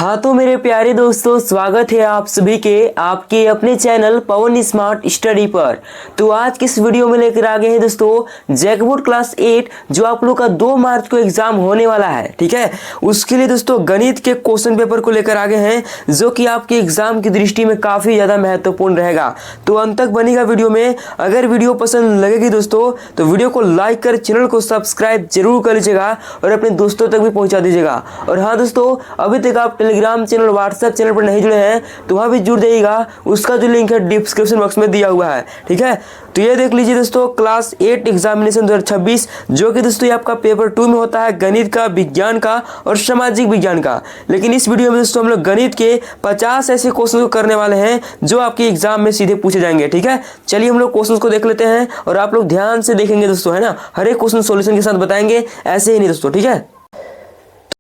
हाँ तो मेरे प्यारे दोस्तों, स्वागत है आप सभी के आपके अपने चैनल पवन स्मार्ट स्टडी पर। तो आज की इस वीडियो में लेकर आ गए हैं दोस्तों जैकबोर्ड क्लास 8 जो आप लोग का 2 मार्च को एग्जाम होने वाला है। ठीक है, उसके लिए दोस्तों गणित के क्वेश्चन पेपर को लेकर आ गए हैं जो कि आपके एग्जाम की दृष्टि में काफी ज्यादा महत्वपूर्ण रहेगा। तो अंत तक बनेगा वीडियो में। अगर वीडियो पसंद लगेगी दोस्तों तो वीडियो को लाइक कर चैनल को सब्सक्राइब जरूर कर लीजिएगा और अपने दोस्तों तक भी पहुंचा दीजिएगा। और हाँ दोस्तों, अभी तक आप टेलीग्राम चैनल व्हाट्सएप चैनल पर नहीं जुड़े हैं तो वहां भी जुड़ जाइएगा, उसका जो लिंक है डिस्क्रिप्शन बॉक्स में दिया हुआ है। ठीक है, तो ये देख लीजिए दोस्तों क्लास 8 एग्जामिनेशन 2026 जो कि दोस्तों ये आपका पेपर 2 में होता है, गणित का, विज्ञान का और सामाजिक विज्ञान का। लेकिन इस वीडियो में दोस्तों हम लोग गणित के 50 ऐसे क्वेश्चन को करने वाले हैं जो आपके एग्जाम में सीधे पूछे जाएंगे। ठीक है, चलिए हम लोग क्वेश्चन को देख लेते हैं और आप लोग ध्यान से देखेंगे दोस्तों, है ना। हर एक क्वेश्चन सोल्यूशन के साथ बताएंगे, ऐसे ही नहीं दोस्तों। ठीक है,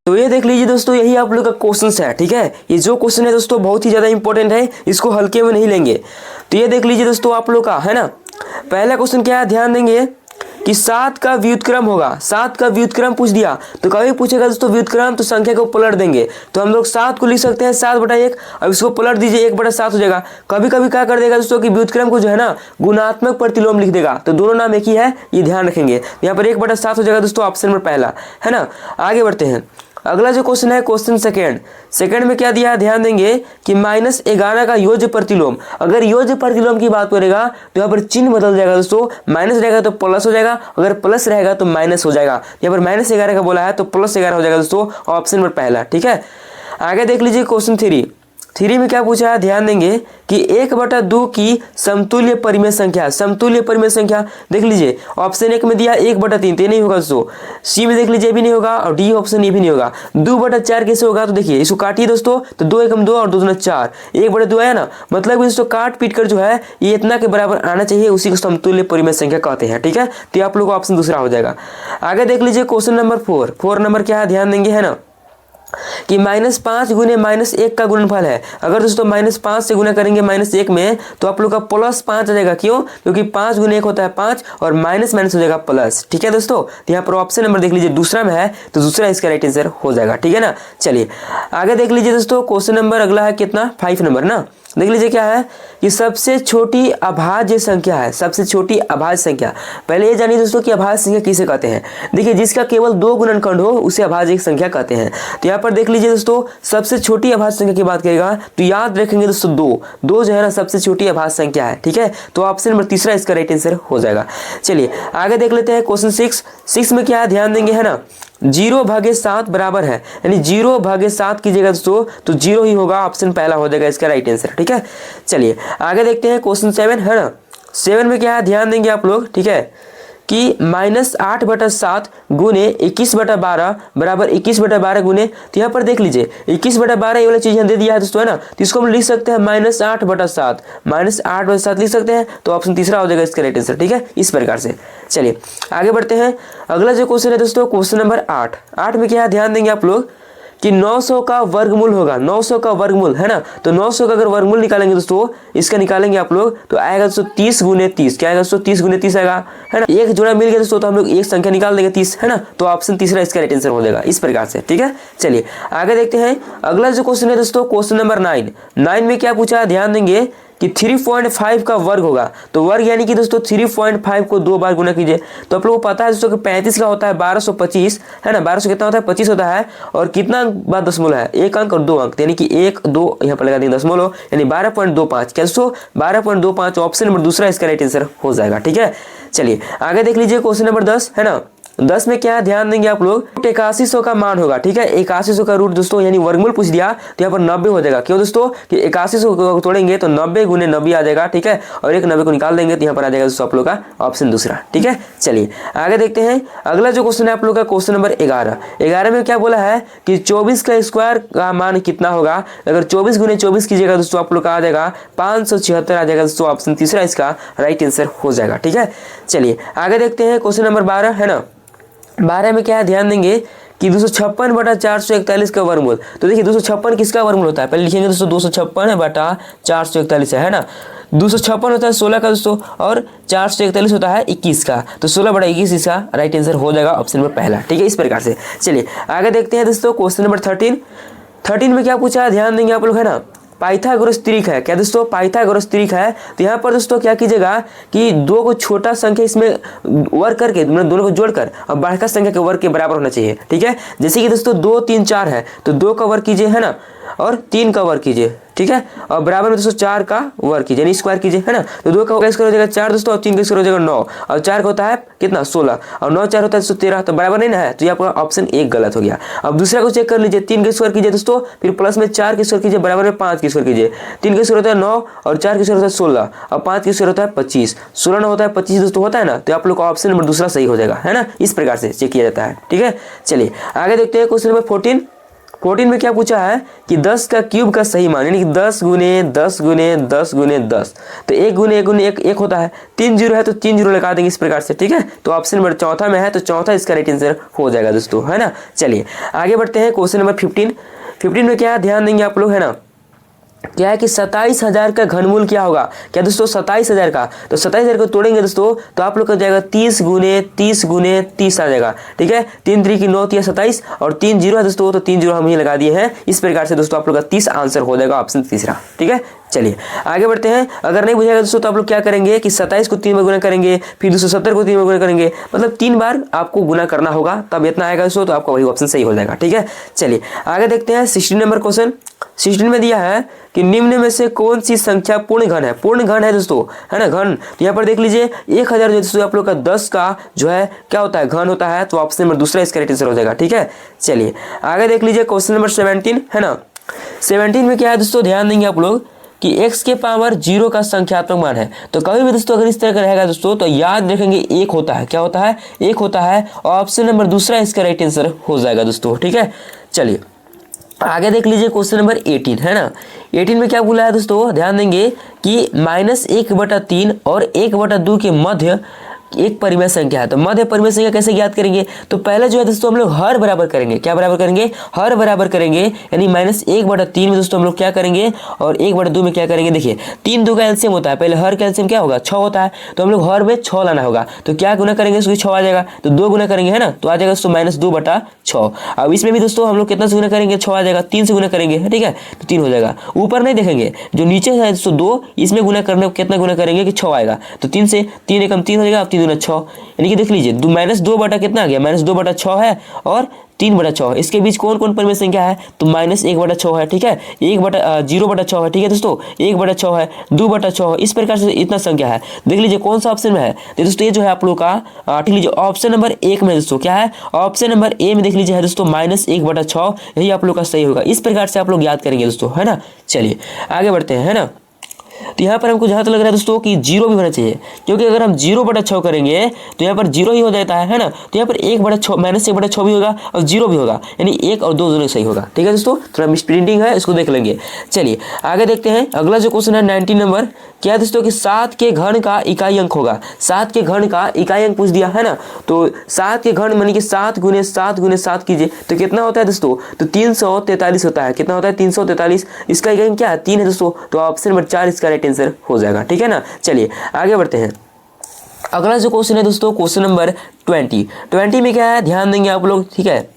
तो ये देख लीजिए दोस्तों, यही आप लोग का क्वेश्चन है। ठीक है, ये जो क्वेश्चन है दोस्तों बहुत ही ज्यादा इंपॉर्टेंट है, इसको हल्के में नहीं लेंगे। तो ये देख लीजिए दोस्तों आप लोग का, है ना। पहला क्वेश्चन क्या है, ध्यान देंगे कि 7 का व्युत्क्रम होगा। 7 का व्युत्क्रम पूछ दिया तो कभी पूछेगा दोस्तों व्युत्क्रम तो संख्या को पलट देंगे। तो हम लोग 7 को लिख सकते हैं 7/1। अब इसको पलट दीजिए 1/7 हो जाएगा। कभी कभी क्या कर देगा दोस्तों कि व्युत्क्रम को जो है ना गुणात्मक प्रतिलोम लिख देगा, तो दोनों नाम एक ही है, ये ध्यान रखेंगे। यहाँ पर 1/7 हो जाएगा दोस्तों, ऑप्शन नंबर पहला, है ना। आगे बढ़ते हैं, अगला जो क्वेश्चन है क्वेश्चन सेकंड में क्या दिया है, ध्यान देंगे कि -11 का योज्य प्रतिलोम। अगर योज्य प्रतिलोम की बात करेगा तो यहाँ पर चिन्ह बदल जाएगा दोस्तों, माइनस रहेगा तो प्लस हो जाएगा, अगर प्लस रहेगा तो माइनस हो जाएगा। यहाँ पर -11 का बोला है तो +11 हो जाएगा दोस्तों, ऑप्शन नंबर पहला। ठीक है, आगे देख लीजिए क्वेश्चन 3 में क्या पूछा है, ध्यान देंगे कि 1/2 की समतुल्य परिमेय संख्या। समतुल्य परिमेय संख्या देख लीजिए, ऑप्शन 1 में दिया 1/3, तो ये नहीं होगा दोस्तों। सी में देख लीजिए भी नहीं होगा और डी ऑप्शन ये भी नहीं होगा। 2/4 कैसे होगा, तो देखिए इसको काटिए दोस्तों, तो 2 एकम 2 और 2 दूना 4, 1/2 आया ना। मतलब दोस्तों काट पीट कर जो है ये इतना के बराबर आना चाहिए, उसी को समतुल्य परिमेय संख्या कहते हैं। ठीक है, तो आप लोग का ऑप्शन दूसरा हो जाएगा। आगे देख लीजिए क्वेश्चन नंबर 4 नंबर क्या है, ध्यान देंगे, है ना, कि -5 गुने -1 का गुणनफल है। अगर दोस्तों -5 से गुना करेंगे -1 में तो आप लोग का +5 आ जाएगा। क्यों? क्योंकि 5 गुने 1 होता है 5 और माइनस हो जाएगा प्लस। ठीक है दोस्तों, तो यहाँ पर ऑप्शन नंबर देख लीजिए दूसरा में है, तो दूसरा इसका राइट आंसर हो जाएगा। ठीक है ना, चलिए आगे देख लीजिए दोस्तों क्वेश्चन नंबर अगला है कितना, 5 नंबर ना। देख लीजिए क्या है कि सबसे छोटी अभाज्य संख्या है। सबसे छोटी अभाज्य संख्या, पहले ये जानिए दोस्तों कि अभाज्य संख्या किसे कहते हैं। देखिए जिसका केवल 2 गुणनखंड हो उसे अभाज्य संख्या कहते हैं। तो यहाँ पर देख लीजिए दोस्तों सबसे छोटी अभाज्य संख्या की बात करेगा तो याद रखेंगे दोस्तों 2 जो है ना सबसे छोटी अभाज्य संख्या है। ठीक है, तो ऑप्शन नंबर तीसरा इसका राइट आंसर हो जाएगा। चलिए आगे देख लेते हैं क्वेश्चन 6 में क्या है, ध्यान देंगे, है ना, 0/7 बराबर है, यानी 0/7 कीजिएगा दोस्तों तो 0 ही होगा, ऑप्शन पहला हो जाएगा इसका राइट आंसर। ठीक है, चलिए आगे देखते हैं क्वेश्चन 7, है ना। 7 में क्या है, ध्यान देंगे आप लोग, ठीक है, कि -8/7 गुने 21/12 बराबर 21/12 गुने, तो यहाँ पर देख लीजिए 21/12 ये वाला चीज यहाँ दे दिया है दोस्तों, है ना। तो इसको हम लिख सकते हैं -8/7 -8/7 लिख सकते हैं, तो ऑप्शन तीसरा हो जाएगा इसका राइट आंसर। ठीक है, इस प्रकार से। चलिए आगे बढ़ते हैं, अगला जो क्वेश्चन है दोस्तों क्वेश्चन नंबर 8 में क्या है, ध्यान देंगे आप लोग कि 900 का वर्गमूल होगा। 900 का वर्गमूल, है ना, तो 900 का अगर वर्गमूल निकालेंगे दोस्तों, इसका निकालेंगे आप लोग तो आएगा दोस्तों 30 गुने 30। क्या आएगा दोस्तों, 30 गुने 30 आएगा, है ना। एक जोड़ा मिल गया दोस्तों तो हम लोग एक संख्या निकाल देंगे 30, है ना, तो ऑप्शन तीसरा इसका राइट आंसर हो जाएगा इस प्रकार से। ठीक है, चलिए आगे देखते हैं, अगला जो क्वेश्चन है दोस्तों क्वेश्चन नंबर 9 में क्या पूछा है, ध्यान देंगे कि 3.5 का वर्ग होगा। तो वर्ग यानी कि दोस्तों 3.5 को 2 बार गुना कीजिए, तो आप लोगों को पता है दोस्तों कि 35 का होता है 1225, है ना। 1200 कितना होता है, 25 होता है, और कितना बाद दशमलव है, 1 अंक और 2 अंक, यानी कि 1 2 यहाँ पर लगा देंगे दशमलव, यानी 12.25। क्या दोस्तों 12.25, ऑप्शन नंबर दूसरा इसका राइट आंसर हो जाएगा। ठीक है, चलिए आगे देख लीजिए क्वेश्चन नंबर 10, है ना। 10 में क्या है, ध्यान देंगे आप लोग, 8100 का मान होगा। ठीक है, 8100 का रूट दोस्तों यानी वर्गमूल पूछ दिया तो यहाँ पर 90 हो जाएगा। क्यों दोस्तों कि 8100 को तोड़ेंगे तो 90 गुने 90 आ जाएगा। ठीक है, और एक 90 को निकाल देंगे तो यहाँ पर आ जाएगा दोस्तों आप लोग का ऑप्शन दूसरा। ठीक है, चलिए आगे देखते हैं, अगला जो क्वेश्चन है आप लोग का क्वेश्चन नंबर 11 में क्या बोला है कि 24 का स्क्वायर का मान कितना होगा। अगर 24 गुने 24 कीजिएगा दोस्तों आप लोग का आ जाएगा 576 आ जाएगा दोस्तों, ऑप्शन तीसरा इसका राइट आंसर हो जाएगा। ठीक है, चलिए आगे देखते हैं क्वेश्चन नंबर 12, है ना। 12 में क्या है, ध्यान देंगे कि 256/441 का वर्गमूल। तो देखिए 256 किसका वर्गमूल होता है, पहले लिखेंगे दोस्तों 256/441, है ना। 256 होता है 16 का दोस्तों, और 441 होता है 21 का, तो 16/21 इसका राइट आंसर हो जाएगा, ऑप्शन नंबर पहला। ठीक है, इस प्रकार से। चलिए आगे देखते हैं दोस्तों क्वेश्चन नंबर 13, 13 में क्या पूछा है, ध्यान देंगे आप लोग, है ना, पाइथागोरस त्रिक है। क्या दोस्तों, पाइथागोरस त्रिक है। तो यहाँ पर दोस्तों क्या कीजिएगा कि दो को छोटा संख्या इसमें वर्ग करके, मतलब दोनों को जोड़कर और बढ़कर संख्या के वर्ग के बराबर होना चाहिए, ठीक है। जैसे कि दोस्तों 2 3 4 है तो 2 का वर्ग कीजिए, है ना, और 3 का वर्ग कीजिए, ठीक है, और बराबर में दोस्तों 4 का वर्ग कीजिए, यानी स्क्वायर कीजिए, है ना। तो 2 का स्क्वायर हो जाएगा 4 दोस्तों, और 3 का स्क्वायर हो जाएगा 9, और 4 का होता है कितना 16, और 9 4 होता है 13, तो बराबर नहीं ना है, तो ये आपका ऑप्शन 1 गलत हो गया। अब दूसरा को चेक कर लीजिए, 3 का स्क्वायर कीजिए दोस्तों, फिर प्लस में 4 का स्क्वायर कीजिए, बराबर में 5 का स्क्वायर कीजिए। 3 का स्क्वायर होता है 9, और 4 का स्क्वायर होता है 16, और 5 का स्क्वायर होता है 25, 16 9 होता है 25 दोस्तों, होता है ना। तो आप लोग का ऑप्शन नंबर दूसरा सही हो जाएगा, है ना। इस प्रकार से चेक किया जाता है, ठीक है। चलिए आगे देखते हैं क्वेश्चन नंबर 14 में क्या पूछा है कि 10 का क्यूब का सही मान, यानी कि 10 गुने 10 गुने 10 गुने 10, तो 1 गुने 1 गुने 1 होता है, 3 जीरो है तो 3 जीरो लगा देंगे इस प्रकार से, ठीक है। तो ऑप्शन नंबर चौथा में है, तो चौथा इसका राइट आंसर हो जाएगा दोस्तों, है ना। चलिए आगे बढ़ते हैं क्वेश्चन नंबर 15 में क्या है, ध्यान देंगे आप लोग, है ना, क्या है कि 27,000 का घनमूल क्या होगा। क्या दोस्तों 27,000 का, तो 27,000 को तोड़ेंगे दोस्तों तो आप लोग का जाएगा 30 गुने 30 गुने 30 आ जाएगा, ठीक है। 3 3 की 9 3 27, और 3 जीरो है दोस्तों, तो 3 जीरो हम ही लगा दिए हैं। इस प्रकार से दोस्तों आप लोग का 30 आंसर हो जाएगा, ऑप्शन तीसरा, ठीक है। चलिए आगे बढ़ते हैं। अगर नहीं बुझेगा दोस्तों तो आप लोग क्या करेंगे कि 27 को 3 में गुना करेंगे, फिर 270 को 3 में गुना करेंगे, मतलब 3 बार आपको गुना करना होगा, तब इतना आएगा दोस्तों, तो आपका वही ऑप्शन सही हो जाएगा, ठीक है। चलिए आगे देखते हैं 16 नंबर क्वेश्चन। 16 में दिया है कि निम्न में से कौन सी संख्या पूर्ण घन है। पूर्ण घन है दोस्तों, है ना, घन। तो यहाँ पर देख लीजिए 1000 दोस्तों आप लोग का 10 का जो है क्या होता है, घन होता है, तो ऑप्शन नंबर दूसरा इसका राइट आंसर हो जाएगा, ठीक है। चलिए आगे देख लीजिए क्वेश्चन नंबर 17, है ना। 17 में क्या है दोस्तों, ध्यान देंगे आप लोग कि x के पावर 0 का संख्यात्मक मान है। तो कभी भी दोस्तों अगर इस तरह का रहेगा दोस्तों तो याद रखेंगे 1 होता है, क्या होता है, 1 होता है, ऑप्शन नंबर दूसरा इसका राइट आंसर हो जाएगा दोस्तों, ठीक है। चलिए आगे देख लीजिए क्वेश्चन नंबर 18, है ना। 18 में क्या बोला है दोस्तों, ध्यान देंगे कि -1/3 और 1/2 के मध्य एक परिमेय संख्या है। तो मध्य परिमेय संख्या कैसे ज्ञात करेंगे, तो पहले जो है दोस्तों हम लोग हर बराबर करेंगे। क्या बराबर करेंगे, हर बराबर करेंगे, यानी -1/3 में दोस्तों हम लोग क्या करेंगे, और 1/2 में क्या करेंगे। देखिए 3 2 का एलसीएम होता है, पहले हर का एलसीएम क्या होगा 6 होता है, तो हम लोग हर में 6 लाना होगा। तो क्या गुना करेंगे, उसको 6 आ जाएगा, तो 2 गुना करेंगे, है ना, तो आ जाएगा दोस्तों -2/6। अब इसमें भी दोस्तों हम लोग कितना से गुना करेंगे, 6 आ जाएगा, 3 से गुना करेंगे, ठीक है, तो 3 हो जाएगा। ऊपर नहीं देखेंगे, जो नीचे है दोस्तों 2, इसमें गुना करने कितना गुना करेंगे कि 6 आएगा, तो 3 से 3 एकम 3 हो जाएगा, अब 3 दूना 6, यानी कि देख लीजिए -2 बटा कितना आ गया, -2/6 है और 3/6। इसके बीच कौन कौन परिमेय संख्या है, तो -1/6 है, ठीक है, 0/6 है, ठीक है दोस्तों, 1/6 है, 2/6 है, इस प्रकार से इतना संख्या है। देख लीजिए कौन सा ऑप्शन में है, तो दोस्तों ये जो है आप लोग का ठीक लीजिए ऑप्शन नंबर 1 में दोस्तों क्या है, ऑप्शन नंबर ए में देख लीजिए है दोस्तों -1/6, यही आप लोग का सही होगा। इस प्रकार से आप लोग याद करेंगे दोस्तों, है ना। चलिए आगे बढ़ते हैं, है ना। तो यहाँ पर हमको जहाँ तक लग रहा है दोस्तों कि 0 भी होना चाहिए, क्योंकि अगर हम 0/6 करेंगे तो यहाँ पर 0 ही हो जाता है ना। तो यहाँ पर 1/6 -1/6 भी होगा और 0 भी होगा, यानी 1 और 2 दोनों सही होगा, ठीक है दोस्तों। थोड़ा मिस प्रिंटिंग है, इसको देख लेंगे। चलिए आगे देखते हैं। अगला जो क्वेश्चन है 19 नंबर, क्या है दोस्तों कि 7 के घन का इकाई अंक होगा। 7 के घन का इकाई अंक पूछ दिया, है ना। तो 7 के घन मानी कि 7 गुने 7 गुने 7 कीजिए, तो कितना होता है दोस्तों, तो 343 होता है। कितना होता है 343, इसका इकाई क्या है 3 है दोस्तों, तो ऑप्शन नंबर 4 इसका राइट आंसर हो जाएगा, ठीक है ना। चलिए आगे बढ़ते हैं। अगला जो क्वेश्चन है दोस्तों क्वेश्चन नंबर 20 में क्या है, ध्यान देंगे आप लोग, ठीक है।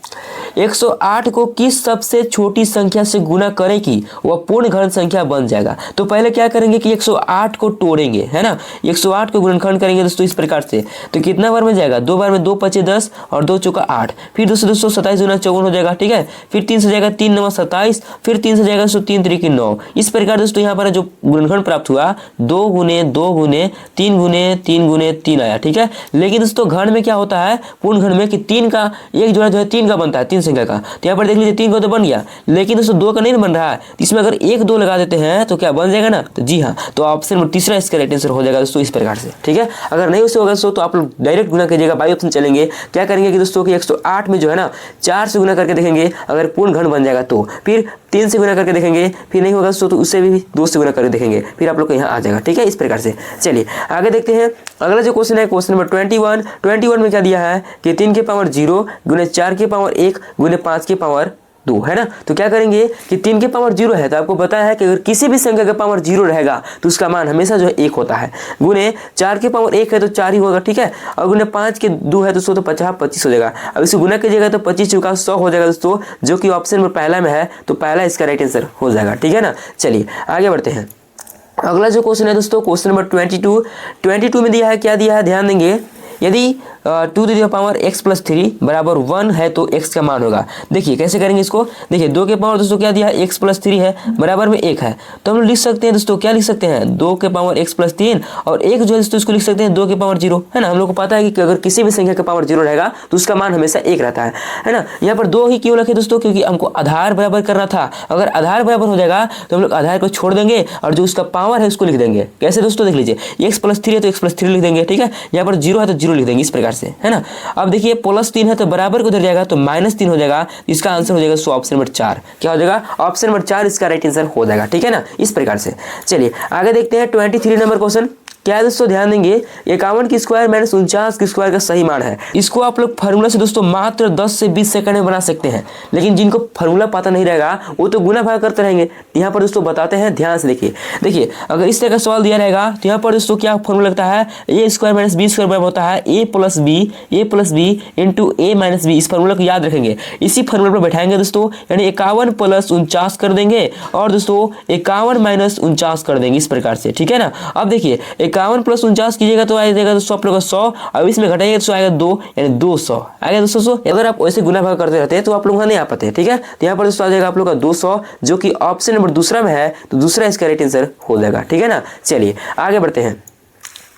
108 को किस सबसे छोटी संख्या से गुना करें कि वह पूर्ण घन संख्या बन जाएगा। तो पहले क्या करेंगे कि 108 को तोड़ेंगे, है ना। 108 को गुणनखंड करेंगे दोस्तों इस प्रकार से, तो कितना बार में जाएगा, 2 बार में, 2 5 10 और 2 चौका 8, फिर दोस्तों 27 गुना 54 हो जाएगा, ठीक है। फिर 3 से जाएगा 3 9 27, फिर 3 से जाएगा दोस्तों 3 3 की 9। इस प्रकार दोस्तों यहाँ पर जो गुणनखंड प्राप्त हुआ 2 गुने 2 गुने 3 गुने 3 गुने 3 आया, ठीक है। लेकिन दोस्तों घन में क्या होता है, पूर्ण घन में कि 3 का एक जोड़ा जो है 3 का बनता है, 3 संख्या का। तो यहाँ पर देख लीजिए 3 का तो बन गया, लेकिन दोस्तों 2 का नहीं बन रहा है। इसमें अगर 1 2 लगा देते हैं तो क्या बन जाएगा ना, तो जी हाँ, तो ऑप्शन नंबर तीसरा इसका राइट आंसर हो जाएगा दोस्तों इस प्रकार से, ठीक है। अगर नहीं उससे होगा दोस्तों तो आप लोग डायरेक्ट गुना कीजिएगा, बाई ऑप्शन चलेंगे। क्या करेंगे कि दोस्तों कि 108 में जो है ना 4 से गुना करके देखेंगे, अगर पूर्ण घन बन जाएगा तो फिर 3 से गुना करके देखेंगे, फिर नहीं होगा दोस्तों तो उससे भी 2 से गुना करके देखेंगे, फिर आप लोग को यहाँ आ जाएगा, ठीक है, इस प्रकार से। चलिए आगे देखते हैं। अगला जो क्वेश्चन है क्वेश्चन नंबर 21 में क्या दिया है कि 3 के पावर 0 गुने 4 के पावर 1 गुने 5 के पावर 2 है ना। तो क्या करेंगे कि 3 के पावर 0 है तो आपको पता है कि अगर किसी भी संख्या का पावर 0 रहेगा तो उसका मान हमेशा जो है 1 होता है। गुने 4 के पावर 1 है तो 4 ही होगा, ठीक है। और गुने 5 के 2 है तो 100 तो 25 हो जाएगा। अब इसे गुना कीजिएगा तो 25 चौका 100 हो जाएगा दोस्तों, जो कि ऑप्शन में पहला में है, तो पहला इसका राइट आंसर हो जाएगा, ठीक है ना। चलिए आगे बढ़ते हैं। अगला जो क्वेश्चन है दोस्तों, क्वेश्चन नंबर 22 में दिया है, क्या दिया है ध्यान देंगे। यदि 2 to the power x plus 3 बराबर 1 है तो x का मान होगा। देखिए कैसे करेंगे इसको। देखिए 2 के पावर दोस्तों क्या दिया है, x प्लस 3 है, बराबर में 1 है, तो हम लिख सकते हैं दोस्तों, क्या लिख सकते हैं, 2 के पावर x प्लस 3 और 1 जो है दोस्तों इसको लिख सकते हैं 2 के पावर 0, है ना। हम लोग को पता है कि अगर किसी भी संख्या का पावर 0 रहेगा तो उसका मान हमेशा 1 रहता है ना। यहाँ पर 2 ही क्यों रखे दोस्तों, क्योंकि हमको आधार बराबर करना था। अगर आधार बराबर हो जाएगा तो हम लोग आधार को छोड़ देंगे और जो उसका पावर है उसको लिख देंगे। कैसे दोस्तों, देख लीजिए, x प्लस 3 है तो x प्लस 3 लिख देंगे, ठीक है। यहाँ पर 0 है तो 0 लिख देंगे, इस प्रकार से, है ना। अब देखिए प्लस 3 है तो बराबर को उधर जाएगा तो माइनस 3 हो जाएगा, इसका आंसर हो जाएगा सो ऑप्शन नंबर 4। क्या हो जाएगा, ऑप्शन नंबर 4 इसका राइट आंसर हो जाएगा, ठीक है ना, इस प्रकार से। चलिए आगे देखते हैं 23 नंबर क्वेश्चन। क्या है दोस्तों, ध्यान देंगे, 51 की स्क्वायर माइनस 49 की स्क्वायर का सही मान है। इसको आप लोग फार्मूला से दोस्तों मात्र 10 से 20 सेकंड में बना सकते हैं, लेकिन जिनको फार्मूला पता नहीं रहेगा वो तो गुना भाग करते रहेंगे। यहाँ पर दोस्तों बताते हैं, ध्यान से देखिए अगर इस तरह का सवाल दिया रहेगा तो यहाँ पर दोस्तों क्या फार्मूला लगता है, ए स्क्वायर माइनस बी स्क्वायर बराबर होता है ए प्लस बी इंटू ए माइनस बी। इस फार्मूला को याद रखेंगे, इसी फार्मूला पर बैठाएंगे दोस्तों, यानी 51 प्लस 49 कर देंगे और दोस्तों 51 माइनस 49 कर देंगे, इस प्रकार से, ठीक है ना। अब देखिए 51 प्लस 49 कीजिएगा तो आएगा दोस्तों आप लोग का 100, अब इसमें घटाएंगे तो आएगा 2, यानी 200 आएगा दोस्तों 100। अगर आप वैसे गुना भाग करते रहते हैं तो आप लोग नहीं आ पाते, ठीक है। तो यहाँ पर दोस्तों आ जाएगा आप लोग का 200, जो कि ऑप्शन नंबर दूसरा में है, तो दूसरा इसका राइट आंसर हो जाएगा, ठीक है ना। चलिए आगे बढ़ते हैं।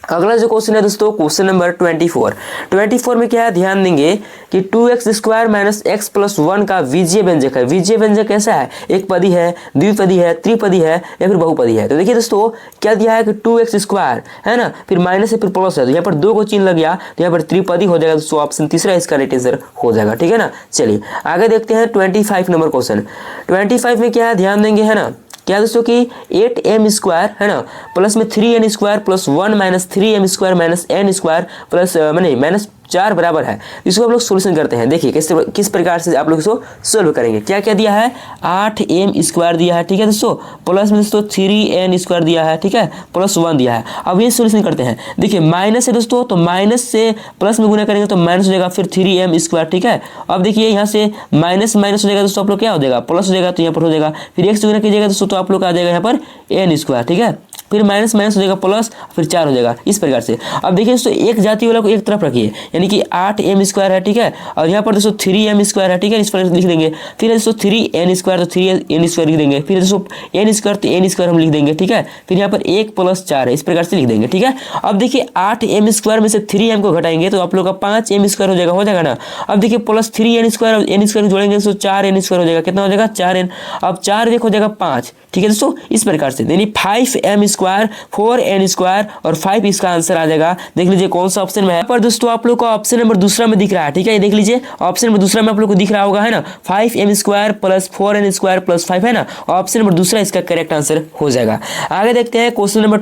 अगला जो क्वेश्चन है दोस्तों, क्वेश्चन नंबर 24 में क्या है, ध्यान देंगे कि 2x square minus x plus 1 का विजय व्यंजक है। विजय व्यंजक कैसा है, एक पदी है, द्विपदी है, त्रिपदी है या फिर बहुपदी है। तो देखिए दोस्तों क्या दिया है कि 2x स्क्वायर है ना, फिर माइनस है, फिर प्लस है, तो यहाँ पर 2 को चिन्ह लग गया तो यहाँ पर त्रिपदी हो जाएगा दोस्तों, ऑप्शन तीसरा इसका राइट आंसर हो जाएगा, ठीक है ना। चलिए आगे देखते हैं 25 नंबर क्वेश्चन। 25 में क्या है, ध्यान देंगे, है ना, क्या दोस्तों कि 8m स्क्वायर है ना प्लस में 3n square plus 1 minus 3m square minus n square plus minus 4 बराबर है। इसको हम लोग सोल्यूशन करते हैं। देखिए किस प्रकार से आप लोग इसको सोल्व करेंगे। क्या क्या दिया है, 8m स्क्वायर दिया है, ठीक है दोस्तों, प्लस में दोस्तों 3n स्क्वायर दिया है, ठीक है, प्लस 1 दिया है। अब ये सोल्यूशन करते हैं। देखिए माइनस है दोस्तों, तो माइनस से प्लस में गुना करेंगे तो माइनस हो जाएगा, फिर 3m स्क्वायर, ठीक है। अब देखिए यहाँ से माइनस माइनस हो जाएगा दोस्तों, आप लोग क्या हो जाएगा, प्लस हो जाएगा, तो यहाँ पर हो जाएगा, फिर x गुना कीजिएगा दोस्तों तो आप लोग आ जाएगा यहाँ पर n स्क्वायर, ठीक है, फिर माइनस माइनस हो जाएगा प्लस, फिर 4 हो जाएगा, इस प्रकार से। अब देखिए दोस्तों एक जाति वाला को एक तरफ रखिए, यानी कि 8m स्क्वायर है, ठीक है, और यहाँ पर दोस्तों 3m स्क्वायर है, ठीक है, इस पर लिख देंगे। फिर दोस्तों 3n स्क्वायर तो 3n स्क्वायर लिख देंगे, फिर दोस्तों n स्क्वायर तो n स्क्वायर हम लिख देंगे, ठीक है। फिर यहाँ पर 1 प्लस 4 है, इस प्रकार से लिख देंगे, ठीक है। अब देखिए 8m स्क्वायर में से 3m को घटाएंगे तो आप लोग का 5m स्क्वायर हो जाएगा ना। अब देखिए plus 3n square n square जोड़ेंगे तो 4n स्क्वायर हो जाएगा, कितना हो जाएगा 4n। अब 4 एक हो जाएगा 5, ठीक है दोस्तों, इस प्रकार से, यानी 5m स्क्वायर 4n स्क्वायर और 5 इसका आंसर आ जाएगा। देख लीजिए कौन सा ऑप्शन में है। पर दोस्तों आप लोग को ऑप्शन नंबर दूसरा में दिख रहा है, ठीक है, ये देख लीजिए ऑप्शन नंबर दूसरा में आप लोग को दिख रहा होगा, है ना, 5m square plus 4n square plus 5 है ना, ऑप्शन नंबर दूसरा इसका करेक्ट आंसर हो जाएगा। आगे देखते हैं क्वेश्चन नंबर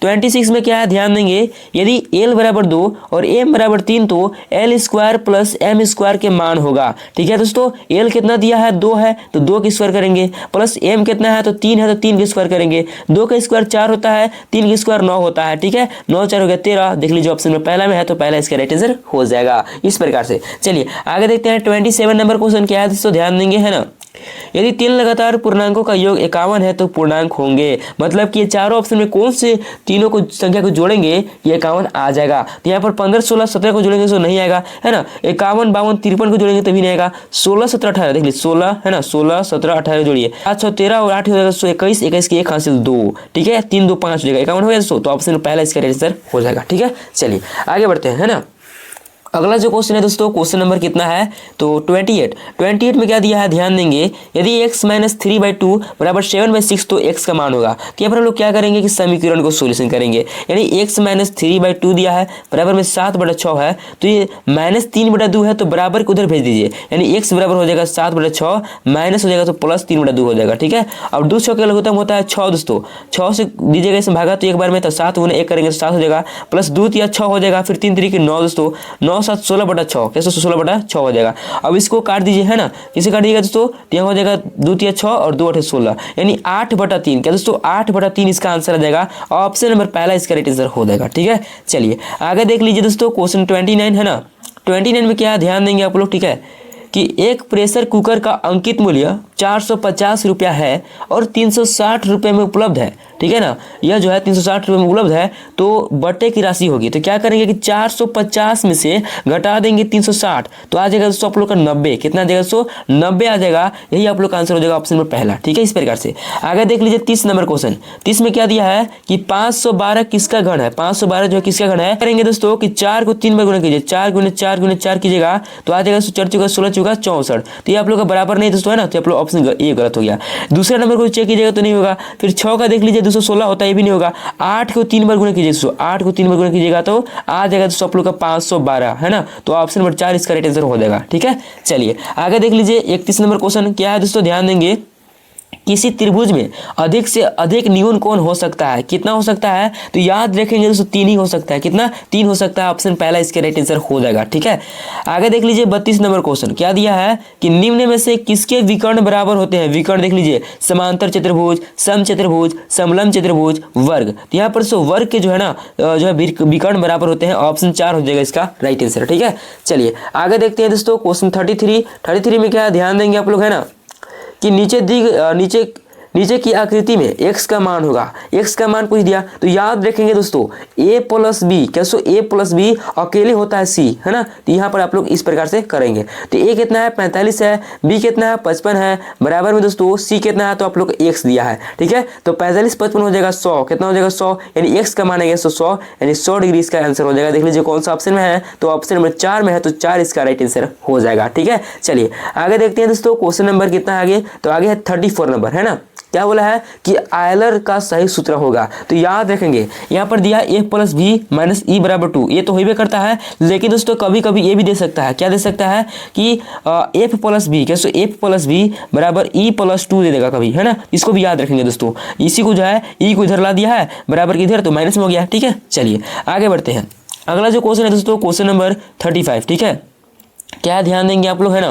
26 में क्या है, ध्यान देंगे, यदि l बराबर 2 और m बराबर 3 तो l square plus m square के मान होगा, ठीक है दोस्तों। l कितना दिया है, 2 है तो 2 की स्क्वायर करेंगे, प्लस m कितना है तो 3 है तो 3 की स्क्वायर करेंगे, 2 का स्क्वायर 4 होता है, 3 की स्क्वायर 9 होता है, ठीक है, 9 4 हो गया 13। देख लीजिए ऑप्शन में पहला में है तो पहला इसका राइट आंसर हो जाएगा, इस प्रकार से। चलिए आगे देखते हैं 27 नंबर क्वेश्चन क्या है दोस्तों, ध्यान देंगे, है ना, यदि 3 लगातार पूर्णांकों का योग 51 है तो पूर्णांक होंगे। मतलब कि ये चारों ऑप्शन में कौन से तीनों को संख्या को जोड़ेंगे ये 51 आ जाएगा। तो यहाँ पर 15 16 17 को जोड़ेंगे तो नहीं आएगा, है ना, 51 52 53 को जोड़ेंगे तभी नहीं आएगा। 16 17 18 देख लीजिए 16 है ना, 16 17 18 जोड़िए, 5 6 13 और 8 हो जाएगा 21 21 की 1 हासिल 2, ठीक है, 3 2 5 हो जाएगा, 51 हो गया तो ऑप्शन पहला इसका आंसर हो जाएगा, ठीक है। चलिए आगे बढ़ते हैं, है ना। अगला जो क्वेश्चन है दोस्तों, क्वेश्चन नंबर कितना है तो 28 में क्या दिया है, ध्यान देंगे, यदि x माइनस 3/2 बराबर 7/6 तो x का मान होगा। तो यहाँ पर हम लोग क्या करेंगे कि समीकरण को सोल्यूशन करेंगे, यानी x माइनस 3/2 दिया है बराबर में 7/6 है, तो ये माइनस 3/2 है तो बराबर को उधर भेज दीजिए, यानी x बराबर हो जाएगा 7/6 माइनस हो जाएगा तो प्लस 3/2 हो जाएगा, ठीक है। अब 2 6 का लघुत्तम होता है 6 दोस्तों, 6 से दीजिएगा इसमें भागा तो एक बार में तो 7 गुना 1 करेंगे तो 7 हो जाएगा, प्लस 2 3 6 हो जाएगा, फिर 3 3 9 दोस्तों, 9 7 16/6, कैसे 16/6 हो जाएगा। अब इसको काट दीजिए, है ना, किसे काट दीजिएगा दोस्तों, तो यहाँ हो जाएगा 2 × 6 और 2 × 8 16, यानी 8/3। क्या दोस्तों 8/3 इसका आंसर आ जाएगा। ऑप्शन नंबर पहला इसका राइट आंसर हो जाएगा। ठीक है, चलिए आगे देख लीजिए दोस्तों, क्वेश्चन 29 है ना। 29 में क्या ध्यान देंगे आप लोग, ठीक है, कि एक प्रेशर कुकर का अंकित मूल्य 450 रुपया है और 360 रुपये में उपलब्ध है। ठीक है ना, यह जो है 360 रुपये में उपलब्ध है, तो बटे की राशि होगी, तो क्या करेंगे कि 450 में से घटा देंगे 360, तो आ जाएगा दोस्तों आप लोग का 90। कितना आ जाएगा दोस्तों, 90 आ जाएगा। यही आप लोग का आंसर हो जाएगा ऑप्शन नंबर पहला। ठीक है, इस प्रकार से आगे देख लीजिए 30 नंबर क्वेश्चन। 30 में क्या दिया है कि 512 किसका घन है। 512 जो है किसका घन है, करेंगे दोस्तों कि 4 को 3 बार गुणा कीजिए, 4 × 4 × 4 कीजिएगा, तो आ जाएगा 4 × 16 = 64। तो ये आप लोग का बराबर नहीं दोस्तों, है ना, तो आप लोग ऑप्शन ए गलत हो गया। दूसरा नंबर को चेक कीजिएगा तो नहीं होगा। फिर 6 का देख लीजिए 216 होता है, ये भी नहीं होगा। 8 को 3 बार गुणा कीजिए दोस्तों, 8 को 3 बार गुणा कीजिएगा तो आ जाएगा दोस्तों आप लोग का 512, है ना, तो ऑप्शन नंबर 4 इसका राइट आंसर हो जाएगा। ठीक है, चलिए आगे देख लीजिए 31 नंबर क्वेश्चन क्या है दोस्तों, ध्यान देंगे। किसी त्रिभुज में अधिक से अधिक न्यून कोण हो सकता है, कितना हो सकता है, तो याद रखेंगे दोस्तों 3 ही हो सकता है। कितना, 3 हो सकता है, ऑप्शन पहला इसके राइट आंसर हो जाएगा। ठीक है, आगे देख लीजिए 32 नंबर क्वेश्चन क्या दिया है कि निम्न में से किसके विकर्ण बराबर होते हैं। विकर्ण देख लीजिए, समांतर चतुर्भुज, समचतुर्भुज, समलंब चतुर्भुज, वर्ग। तो यहाँ पर वर्ग के जो है ना, जो है विकर्ण बराबर होते हैं, ऑप्शन 4 हो जाएगा इसका राइट आंसर। ठीक है, चलिए आगे देखते हैं दोस्तों क्वेश्चन 33 में क्या है, ध्यान देंगे आप लोग, है ना, कि नीचे की आकृति में x का मान होगा। x का मान पूछ दिया, तो याद रखेंगे दोस्तों a + b, कैसे a + b अकेले होता है c, है ना, तो यहाँ पर आप लोग इस प्रकार से करेंगे। तो a कितना है 45 है, b कितना है 55 है, बराबर में दोस्तों c कितना है, तो आप लोग x दिया है। ठीक है, तो 45 55 हो जाएगा 100, कितना हो जाएगा 100, यानी x का मान है 100, यानी 100 डिग्री इसका आंसर हो जाएगा। देख लीजिए कौन सा ऑप्शन में है, तो ऑप्शन नंबर 4 में है, तो 4 इसका राइट आंसर हो जाएगा। ठीक है, चलिए आगे देखते हैं दोस्तों क्वेश्चन नंबर कितना है आगे, तो आगे है 34 नंबर, है ना। क्या बोला है कि आयलर का सही सूत्र होगा, तो याद रखेंगे यहाँ पर दिया a + b - e = 2, ये तो होइबे करता है, लेकिन दोस्तों कभी कभी ये भी दे सकता है, क्या दे सकता है कि f + b, कैसे f + b = e + 2 दे देगा कभी, है ना, इसको भी याद रखेंगे दोस्तों। इसी को जो है e को इधर ला दिया है, बराबर की इधर, तो माइनस में हो गया। ठीक है, चलिए आगे बढ़ते हैं। अगला जो क्वेश्चन है दोस्तों क्वेश्चन नंबर 35। ठीक है, क्या ध्यान देंगे आप लोग, है ना,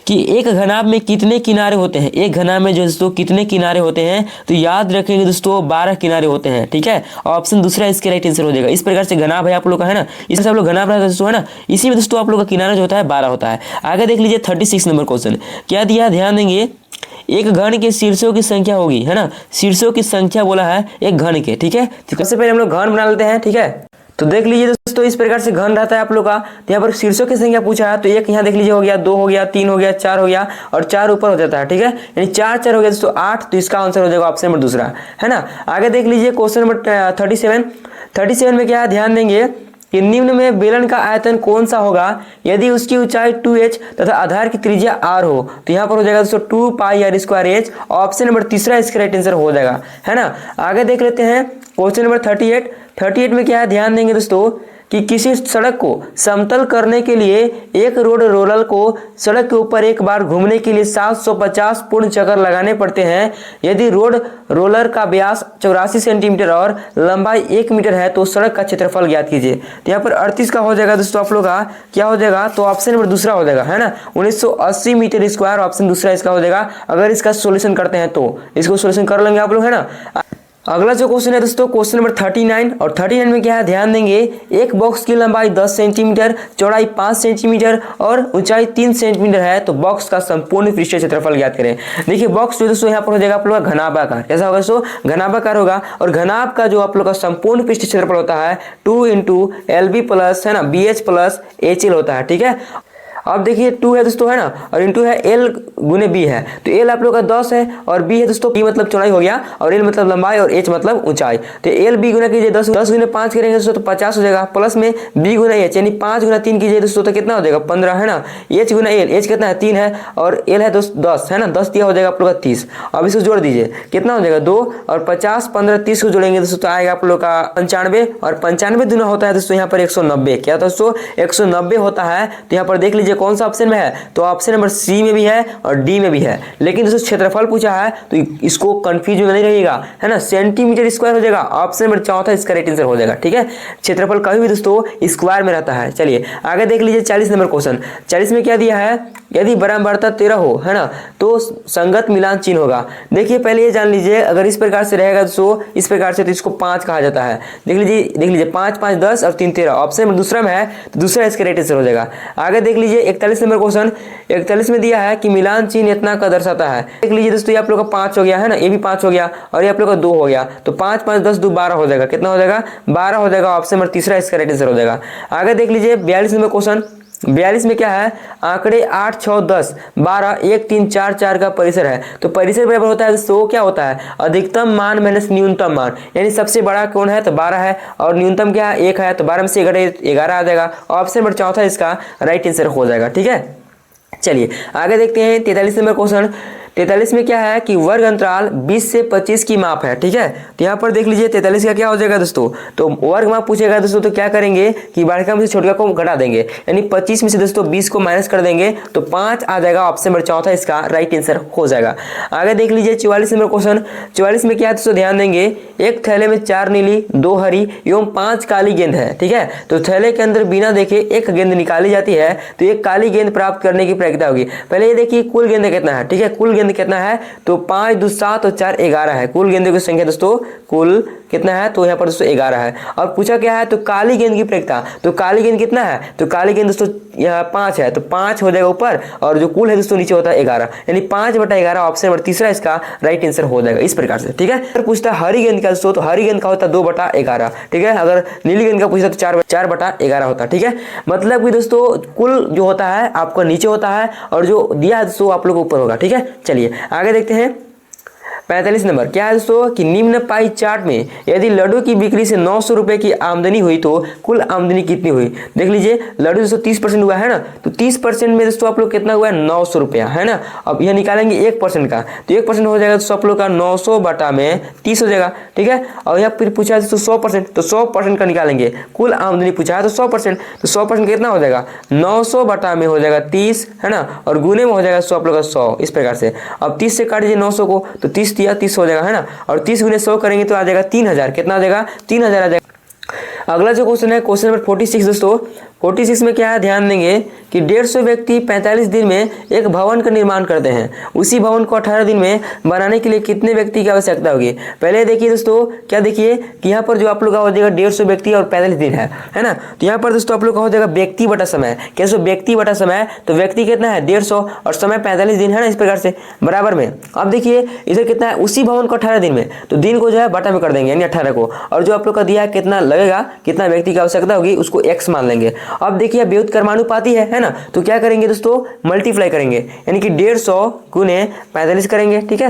कि एक घनाभ में कितने किनारे होते हैं। एक घनाभ में जो दोस्तों कितने किनारे होते हैं, तो याद रखेंगे दोस्तों 12 किनारे होते हैं। ठीक है, ऑप्शन दूसरा इसके राइट आंसर हो जाएगा। इस प्रकार से घनाभ है आप लोग का, है ना, इससे आप लोग घनाभ रहता है दोस्तों, है ना, इसी में दोस्तों आप लोग का किनारा जो होता है 12 होता है। आगे देख लीजिए 36 नंबर क्वेश्चन क्या दिया है, ध्यान देंगे। एक घन के शीर्षों की संख्या होगी, है ना, शीर्षों की संख्या बोला है एक घन के। ठीक है, तो सबसे पहले हम लोग घन बना लेते हैं। ठीक है, तो देख लीजिए दोस्तों इस प्रकार से घन रहता है आप लोग का। तो यहाँ पर शीर्षों की संख्या पूछा है, तो एक यहाँ देख लीजिए हो गया, 2 हो गया, 3 हो गया, 4 हो गया, और 4 ऊपर हो जाता है। ठीक है, यानी 4 4 हो गया दोस्तों 8, तो इसका आंसर हो जाएगा ऑप्शन नंबर दूसरा, है ना। आगे देख लीजिए क्वेश्चन नंबर 37 में क्या है, ध्यान देंगे कि निम्न में बेलन का आयतन कौन सा होगा यदि उसकी ऊंचाई 2h तथा आधार की त्रिज्या r हो। तो यहाँ पर हो जाएगा दोस्तों 2πr²h, ऑप्शन नंबर तीसरा इसका राइट आंसर हो जाएगा, है ना। आगे देख लेते हैं क्वेश्चन नंबर 38 में क्या है, ध्यान देंगे दोस्तों कि किसी सड़क को समतल करने के लिए एक रोड रोलर को सड़क के ऊपर एक बार घूमने के लिए 750 पूर्ण चक्कर लगाने पड़ते हैं। यदि रोड रोलर का व्यास 84 सेंटीमीटर और लंबाई 1 मीटर है तो सड़क का क्षेत्रफल ज्ञात कीजिए। तो यहाँ पर 38 का हो जाएगा दोस्तों आप लोग का, क्या हो जाएगा, तो ऑप्शन नंबर दूसरा हो जाएगा, है ना, 1980 मीटर स्क्वायर, ऑप्शन दूसरा इसका हो जाएगा। अगर इसका सोल्यूशन करते हैं तो इसको सोल्यूशन कर लेंगे आप लोग, है ना। अगला जो क्वेश्चन है दोस्तों क्वेश्चन नंबर 39, और 39 में क्या है, ध्यान देंगे। एक बॉक्स की लंबाई 10 सेंटीमीटर, चौड़ाई 5 सेंटीमीटर और ऊंचाई 3 सेंटीमीटर है, तो बॉक्स का संपूर्ण पृष्ठीय क्षेत्रफल ज्ञात करें। देखिए बॉक्स जो दोस्तों यहाँ पर हो जाएगा आप लोग का घनाभाकार, कैसा होगा दोस्तों, घनाभाकार होगा, और घनाभ का जो आप लोग का संपूर्ण पृष्ठीय क्षेत्रफल होता है 2 × LB प्लस, है ना, BH प्लस HL होता है। ठीक है, अब देखिए 2 है दोस्तों, है ना, और इंटू है L × B है, तो L आप लोग का 10 है, और B है दोस्तों, B मतलब चौड़ाई हो गया, और L मतलब लंबाई, और H मतलब ऊंचाई। तो L B गुना कीजिए 10 × 5 करेंगे दोस्तों तो 50 हो जाएगा, प्लस में B × H यानी 5 × 3 कीजिए दोस्तों तो कितना हो जाएगा 15, है ना। H × L, H कितना है 3 है, और L है दोस्तों 10, है ना, 10 दिया हो जाएगा आप लोग का 30। अब इसको जोड़ दीजिए, कितना हो जाएगा 2, और 50 15 30 को जोड़ेंगे दोस्तों तो आएगा आप लोग का 95, और 95 दूना होता है दोस्तों यहाँ पर 190, क्या दोस्तों 190 होता है। तो यहाँ पर देख लीजिए कौन सा ऑप्शन में है, तो ऑप्शन नंबर सी में भी है और डी में भी है। लेकिन दोस्तों क्षेत्रफल पूछा है तो इसको कंफ्यूज में नहीं रहिएगा, है ना, सेंटीमीटर स्क्वायर हो जाएगा, ऑप्शन नंबर चौथा इसका राइट आंसर हो जाएगा। ठीक है, क्षेत्रफल कभी भी दोस्तों स्क्वायर में रहता है। चलिए आगे देख लीजिए 40 नंबर क्वेश्चन। 40 में क्या दिया है, यदि बराबरता 13 हो, है ना, तो संगत मिलान चिन्ह होगा। देखिए पहले ये जान लीजिए, अगर इस प्रकार से रहेगा दोस्तों, इस प्रकार से, तो इसको 5 कहा जाता है। देख लीजिए 5 5 10 और 3 13, ऑप्शन नंबर दूसरा में है तो दूसरा इसका राइट आंसर हो जाएगा। आगे देख लीजिए 41 नंबर क्वेश्चन। 41 में दिया है कि मिलान चिन्ह इतना का दर्शाता है। देख लीजिए दोस्तों, ये आप लोग का 5 हो गया, है ना, ये भी 5 हो गया और ये आप लोग का 2 हो गया, तो 5 5 10 2 12 हो जाएगा। कितना हो जाएगा, 12 हो जाएगा, ऑप्शन नंबर तीसरा इसका राइट आंसर हो जाएगा। आगे देख लीजिए 42 नंबर क्वेश्चन। 42 में क्या है, आंकड़े 8 6 10 12 1 3 4 4 का परिसर है, तो परिसर बराबर होता है दोस्तों, क्या होता है, अधिकतम मान माइनस न्यूनतम मान, यानी सबसे बड़ा कौन है तो 12 है और न्यूनतम क्या है 1 है, तो 12 में से 11 आ जाएगा, ऑप्शन नंबर चौथा इसका राइट आंसर हो जाएगा। ठीक है, चलिए आगे देखते हैं 43 नंबर क्वेश्चन। 43 में क्या है कि वर्ग अंतराल 20 से 25 की माप है। ठीक है, तो यहाँ पर देख लीजिए 43 का क्या हो जाएगा दोस्तों, तो वर्ग माप पूछेगा दोस्तों, तो क्या करेंगे कि बड़का में से छोटका को घटा देंगे, यानी 25 में से दोस्तों 20 को माइनस कर देंगे तो 5 आ जाएगा, ऑप्शन नंबर चौथा इसका राइट आंसर हो जाएगा। आगे देख लीजिए 44 नंबर क्वेश्चन। 44 में क्या है दोस्तों, ध्यान देंगे, एक थैले में 4 नीली 2 हरी एवं 5 काली गेंद है। ठीक है, तो थैले के अंदर बिना देखे एक गेंद निकाली जाती है, तो एक काली गेंद प्राप्त करने की प्रक्रिया होगी। पहले ये देखिए कुल गेंद कितना है। ठीक है, कुल गेंद कितना है, तो 5 2 7 और 4 11 है, कुल गेंदों की संख्या दोस्तों कुल कितना है, तो यहाँ पर दोस्तों 11 है। और पूछा क्या है, तो काली गेंद की प्रक्रिया, तो काली गेंद कितना है, तो काली गेंद दोस्तों यहाँ 5 है, तो 5 हो जाएगा ऊपर और जो कुल है दोस्तों नीचे होता है 11, यानी 5/11, ऑप्शन नंबर तीसरा इसका राइट आंसर हो जाएगा इस प्रकार से। ठीक है, अगर पूछता है हरी गेंद का दोस्तों, तो हरी गेंद का होता है 2/11। ठीक है, अगर नीली गेंद का पूछता तो 4/11 होता है। ठीक है, मतलब कि दोस्तों कुल जो होता है आपका नीचे होता है और जो दिया है दोस्तों आप लोग को ऊपर होगा। ठीक है, चलिए आगे देखते हैं 45 नंबर। क्या है दोस्तों कि निम्न पाई चार्ट में यदि लड्डू की बिक्री से 900 रुपए की आमदनी हुई तो कुल आमदनी कितनी हुई। देख लीजिए लड्डू दोस्तों 30% हुआ है ना, तो 30% में दोस्तों आप लोग कितना हुआ है, 900 रुपया, है ना। अब यह निकालेंगे 1% का, तो 1% हो जाएगा दोस्तों आप लोग का 900 बटा में 30 हो जाएगा। ठीक है, और यहाँ फिर पूछा है दोस्तों 100%, तो 100% का निकालेंगे, कुल आमदनी पूछा है तो 100%, तो 100% कितना हो जाएगा, 900 बटा में हो जाएगा 30, है ना, और गुने में हो जाएगा 100 आप लोग का 100 इस प्रकार से। अब 30 से काट दीजिए 900 को, तो 30 हो जाएगा, है ना, और 30 गुने 100 करेंगे तो आ जाएगा 3000। कितना आ जाएगा, 3000 आ जाएगा। अगला जो क्वेश्चन है क्वेश्चन नंबर 46 दोस्तों। 46 में क्या है, ध्यान देंगे कि 150 व्यक्ति 45 दिन में एक भवन का निर्माण करते हैं, उसी भवन को 18 दिन में बनाने के लिए कितने व्यक्ति की आवश्यकता होगी। पहले देखिए दोस्तों, क्या देखिए कि यहाँ पर जो आप लोग का हो जाएगा 150 व्यक्ति और 45 दिन है ना, तो यहाँ पर दोस्तों आप लोग का हो जाएगा व्यक्ति बटा समय। कैसे व्यक्ति बटा समय, तो व्यक्ति कितना है 150 और समय 45 दिन है ना, इस प्रकार से बराबर में। अब देखिए इधर कितना है, उसी भवन को 18 दिन में, तो दिन को जो है बटा में कर देंगे यानी 18 को, और जो आप लोग का दिया है कितना लगेगा, कितना व्यक्ति की आवश्यकता होगी उसको x मान लेंगे। अब देखिए व्युत्क्रमानुपाती है ना, तो क्या करेंगे दोस्तों मल्टीप्लाई करेंगे, यानी कि 150 गुने 45 करेंगे। ठीक है,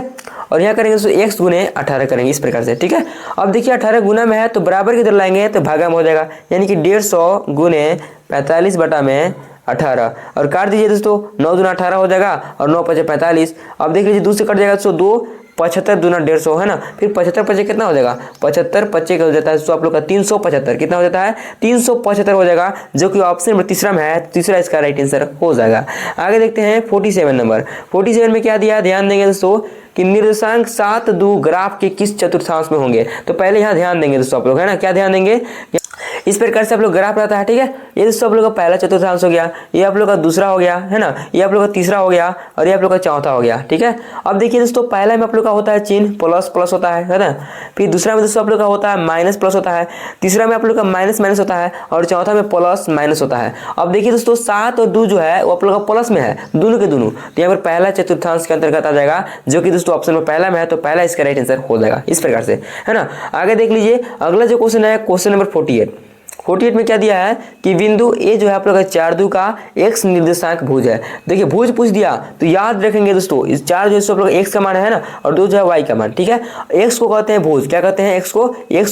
और यहाँ करेंगे दोस्तों x गुने 18 करेंगे इस प्रकार से। ठीक है, अब देखिए 18 गुना में है तो बराबर की तरह लाएंगे तो भागा में हो जाएगा, यानी कि 150 गुने 45 बटा में 18, और काट दीजिए दोस्तों 9 दूना 18 हो जाएगा और 9 5 45। अब देख लीजिए 2 से कट जाएगा दोस्तों 2, 75 दूना 150 है ना, फिर 75 पचे कितना हो जाएगा, 75 पचे का हो जाता है तो आप लोग का 375, कितना हो जाता है 375 हो जाएगा, जो कि ऑप्शन नंबर तीसरा में है, तीसरा इसका राइट आंसर हो जाएगा। आगे देखते हैं 47 नंबर। 47 में क्या दिया है, ध्यान देंगे दोस्तों कि निर्देशांक 7 2 ग्राफ के किस चतुर्थांश में होंगे। तो पहले यहाँ ध्यान देंगे दोस्तों आप लोग, है ना, क्या ध्यान देंगे, इस प्रकार से आप लोग ग्राफ रहता है। ठीक है, ये दोस्तों आप लोग का पहला चतुर्थांश हो गया, ये आप लोग का दूसरा हो गया, है ना, ये आप लोग का तीसरा हो गया और ये आप लोग का चौथा हो गया। ठीक है, अब देखिए दोस्तों पहला में आप लोग का होता है चिन्ह प्लस प्लस होता है ना, फिर दूसरा में दोस्तों आप लोग का होता है माइनस प्लस होता है, तीसरा में आप लोग का माइनस माइनस होता है और चौथा में प्लस माइनस होता है। अब देखिए दोस्तों 7 और 2 जो है वो आप लोग का प्लस में है, दोनों के दोनों, तो यहाँ पर पहला चतुर्थांश के अंतर्गत आ जाएगा, जो कि दोस्तों ऑप्शन में पहला में है, तो पहला इसका राइट आंसर हो जाएगा इस प्रकार से, है ना। आगे देख लीजिए अगला जो क्वेश्चन है क्वेश्चन नंबर 48 में क्या दिया है कि बिंदु ए जो है आप लोग का 4 2 का x निर्देशांक भुज है। देखिए भुज पूछ दिया तो याद रखेंगे दोस्तों, इस 4 जो है आप लोग x का मान है ना, और 2 जो है y का मान। ठीक है, x को कहते हैं भुज, क्या कहते हैं x को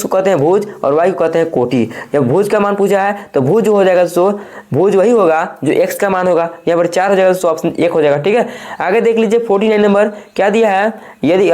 कहते हैं भुज, और y को कहते हैं कोटि। जब भुज का मान पूछा है तो भुज हो जाएगा दोस्तों, भुज वही होगा जो x का मान होगा, यहाँ पर 4 हो जाएगा दोस्तों, ऑप्शन 1 हो जाएगा। ठीक है, आगे देख लीजिए 49 नंबर क्या दिया है, यदि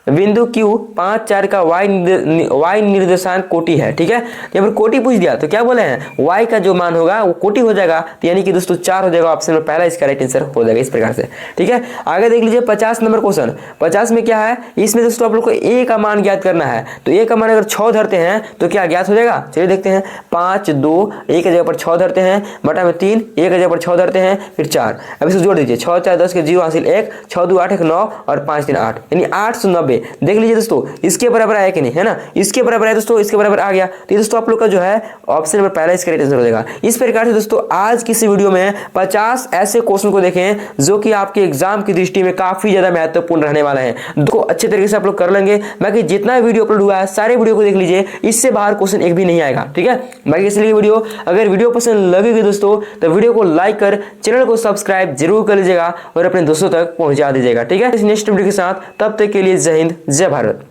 बिंदु Q 5 4 का y निर्देशांक कोटि है। ठीक है, यहाँ पर कोटि पूछ दिया तो क्या बोले हैं, y का जो मान होगा वो कोटि हो जाएगा, तो यानी कि दोस्तों 4 हो जाएगा ऑप्शन में पहला, इसका राइट आंसर हो जाएगा इस प्रकार से। ठीक है, आगे देख लीजिए 50 नंबर क्वेश्चन। 50 में क्या है, इसमें दोस्तों आप लोग को a का मान ज्ञात करना है। तो a का मान अगर 6 धरते हैं तो क्या ज्ञात हो जाएगा, चलिए देखते हैं। 5 2 a की जगह पर 6 धरते हैं, बटा में 3, a की जगह पर 6 धरते हैं, फिर 4। अब इसको जोड़ दीजिए, 6 4 10 के 0 हासिल 1, 6 2 8 1 9 और 5 3 8, यानी 890। देख लीजिए दोस्तों इसके बराबर आया कि नहीं, है ना, इसके बराबर है दोस्तों, इसके बराबर आ गया। तो दोस्तों आप लोग का जो है ऑप्शन नंबर पहला इसका राइट आंसर हो जाएगा। इस प्रकार से दोस्तों आज की इस वीडियो में 50 ऐसे क्वेश्चन को देखें जो कि आपके एग्जाम की दृष्टि में काफी ज्यादा महत्वपूर्ण रहने वाला है। देखो अच्छे तरीके से आप लोग कर लेंगे। बाकी जितना वीडियो अपलोड हुआ है सारे वीडियो को देख लीजिए, इससे बाहर क्वेश्चन एक भी नहीं आएगा। ठीक है, बाकी इसलिए वीडियो अगर वीडियो पसंद लगेगी दोस्तों तो वीडियो को लाइक कर चैनल को सब्सक्राइब जरूर कर लीजिएगा और अपने दोस्तों तक पहुंचा दीजिएगा। ठीक है, इस नेक्स्ट वीडियो के साथ, तब तक के लिए जय हिंद जय भारत।